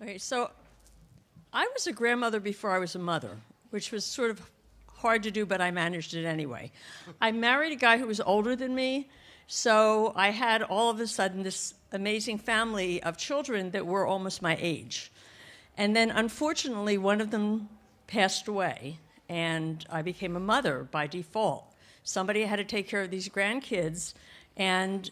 Okay, so I was a grandmother before I was a mother, which was sort of hard to do, but I managed it anyway. I married a guy who was older than me, so I had all of a sudden this amazing family of children that were almost my age. And then, unfortunately, one of them passed away, and I became a mother by default. Somebody had to take care of these grandkids, and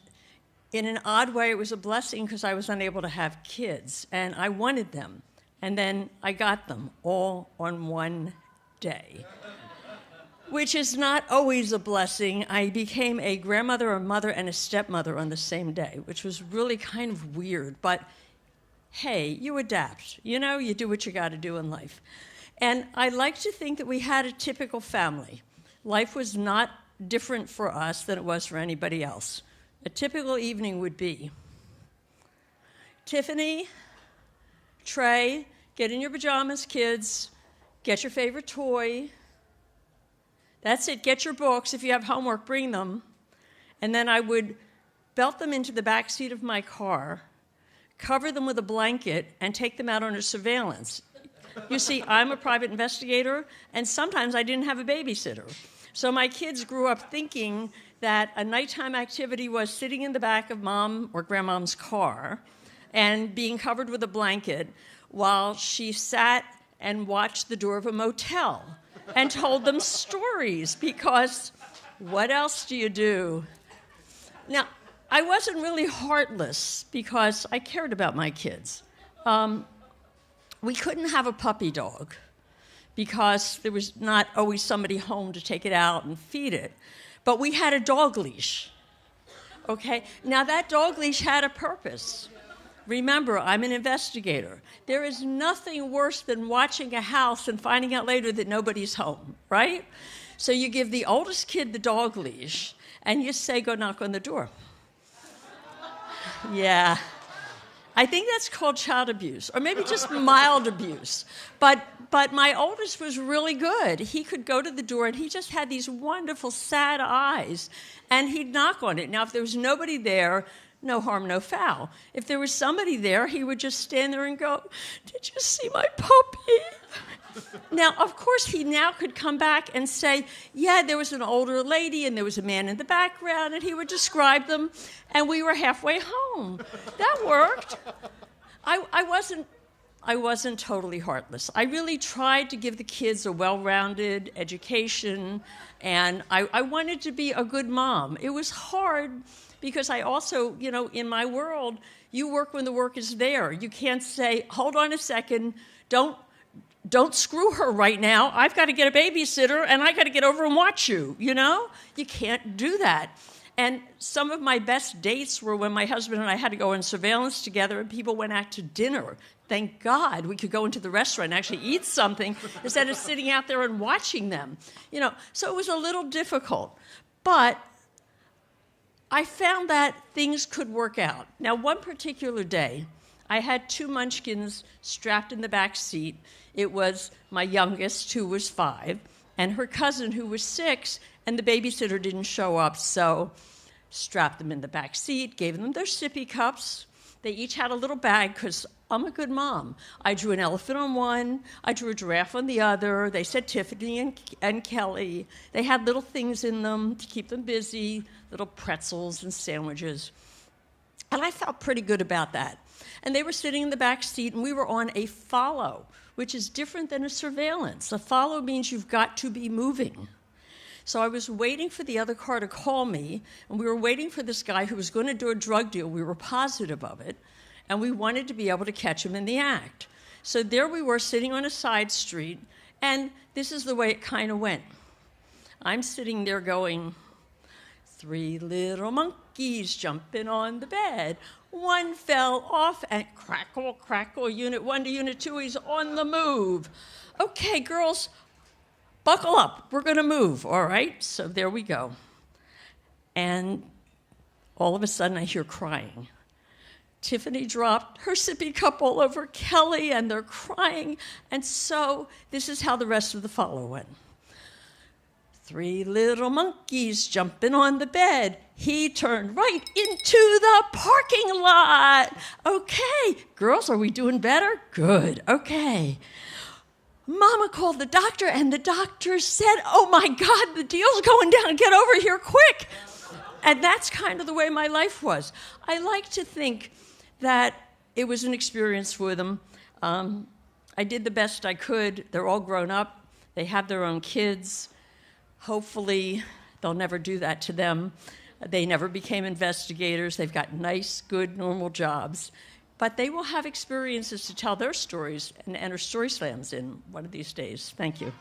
in an odd way, it was a blessing because I was unable to have kids, and I wanted them. And then I got them all on one day, which is not always a blessing. I became a grandmother, a mother, and a stepmother on the same day, which was really kind of weird. But hey, you adapt. You know, you do what you got to do in life. And I like to think that we had a typical family. Life was not different for us than it was for anybody else. A typical evening would be, Tiffany, Trey, get in your pajamas, kids, get your favorite toy. That's it, get your books. If you have homework, bring them. And then I would belt them into the back seat of my car, cover them with a blanket, and take them out under surveillance. You see, I'm a private investigator, and sometimes I didn't have a babysitter. So my kids grew up thinking that a nighttime activity was sitting in the back of mom or grandmom's car and being covered with a blanket while she sat and watched the door of a motel and told them stories, because what else do you do? Now, I wasn't really heartless because I cared about my kids. We couldn't have a puppy dog because there was not always somebody home to take it out and feed it. But we had a dog leash, okay? Now, that dog leash had a purpose. Remember, I'm an investigator. There is nothing worse than watching a house and finding out later that nobody's home, right? So you give the oldest kid the dog leash, and you say, go knock on the door. Yeah. I think that's called child abuse, or maybe just mild abuse. But my oldest was really good. He could go to the door, and he just had these wonderful, sad eyes, and he'd knock on it. Now, if there was nobody there, no harm, no foul. If there was somebody there, he would just stand there and go, did you see my puppy? Now, of course, he now could come back and say, yeah, there was an older lady and there was a man in the background, and he would describe them, and we were halfway home. That worked. I wasn't totally heartless. I really tried to give the kids a well-rounded education, and I wanted to be a good mom. It was hard because I also, you know, in my world, you work when the work is there. You can't say, hold on a second, don't screw her right now. I've got to get a babysitter, and I got to get over and watch you, you know? You can't do that. And some of my best dates were when my husband and I had to go on surveillance together, and people went out to dinner. Thank God we could go into the restaurant and actually eat something instead of sitting out there and watching them. You know, so it was a little difficult. But I found that things could work out. Now, one particular day, I had two munchkins strapped in the back seat. It was my youngest, who was 5, and her cousin, who was 6, and the babysitter didn't show up, so strapped them in the back seat, gave them their sippy cups. They each had a little bag, because I'm a good mom. I drew an elephant on one. I drew a giraffe on the other. They said Tiffany and Kelly. They had little things in them to keep them busy, little pretzels and sandwiches. And I felt pretty good about that. And they were sitting in the back seat, and we were on a follow, which is different than a surveillance. A follow means you've got to be moving. So I was waiting for the other car to call me, and we were waiting for this guy who was going to do a drug deal. We were positive of it, and we wanted to be able to catch him in the act. So there we were sitting on a side street, and this is the way it kind of went. I'm sitting there going, 3 little monkeys jumping on the bed. One fell off, and crackle, crackle, Unit 1 to Unit 2, he's on the move. Okay, girls, buckle up. We're going to move, all right? So there we go. And all of a sudden, I hear crying. Tiffany dropped her sippy cup all over Kelly, and they're crying. And so this is how the rest of the follow went. 3 little monkeys jumping on the bed. He turned right into the parking lot. Okay, girls, are we doing better? Good, okay. Mama called the doctor, and the doctor said, oh my God, the deal's going down. Get over here quick. And that's kind of the way my life was. I like to think that it was an experience for them. I did the best I could. They're all grown up. They have their own kids. Hopefully, they'll never do that to them. They never became investigators. They've got nice, good, normal jobs. But they will have experiences to tell their stories and enter StorySlams in one of these days. Thank you.